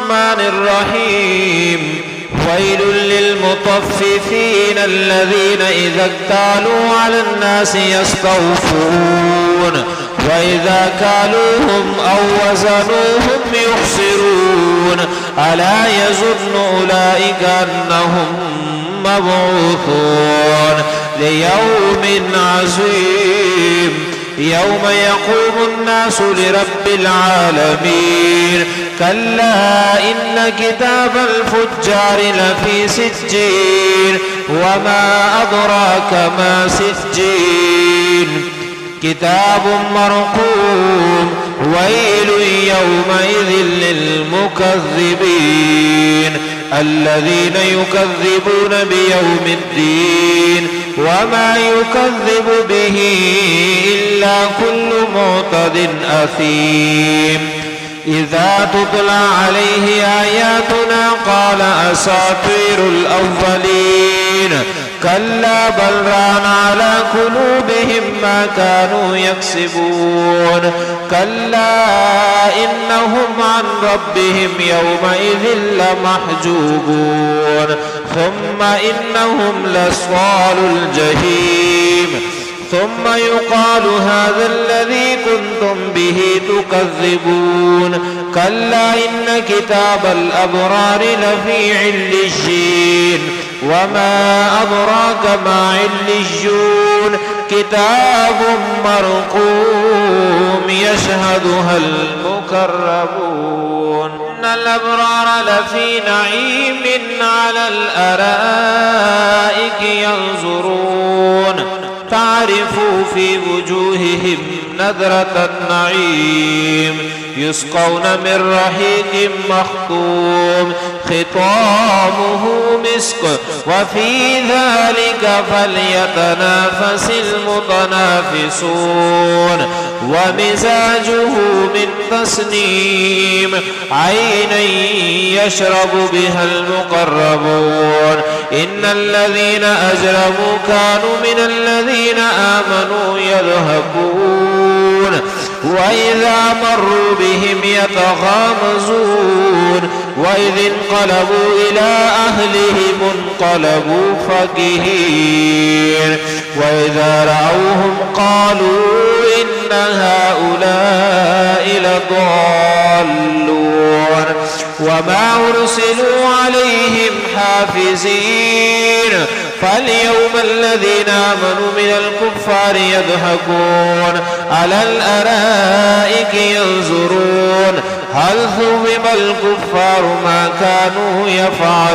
الرحمن الرحيم ويل للمطففين الذين إذا اكتالوا على الناس يستوفون وإذا كالوهم أو وزنوهم يخسرون ألا يظن أولئك أنهم مبعوثون ليوم عظيم يوم يقوم الناس لرب العالمين كلا إن كتاب الفجار لفي سجين وما أدراك ما سجين كتاب مرقوم ويل يومئذ للمكذبين الذين يكذبون بيوم الدين وما يكذب به إلا كل معتد أثيم إذا تتلى عليه آياتنا قال أساطير الأولين كلا بل ران على قلوبهم ما كانوا يكسبون كلا إنهم عن ربهم يومئذ لمحجوبون ثم إنهم لصال الجحيم ثم يقال هذا الذي كنتم به تكذبون كلا إن كتاب الأبرار لفي عليين وما أدراك ما عليون كتاب مرقوم يشهدها المقربون إن الأبرار لفي نعيم على الأرائك ينظرون تعرف في وجوههم نضرة النعيم يسقون من رحيق مختوم ختامه مسك وفي ذلك فليتنافس المتنافسون ومزاجه من تسنيم عينا يشرب بها المقربون إن الذين أجرموا كانوا من الذين آمنوا يذهبون وإذا مروا بهم يتغامزون وإذ انقلبوا إلى أهلهم انقلبوا فكهين وإذا رأوهم قالوا إن هؤلاء لضالون وما أرسلوا عليهم حافظين فاليوم الذين آمنوا من الكفار يضحكون على الأرائك ينظرون هل ثوب الكفار ما كانوا يفعلون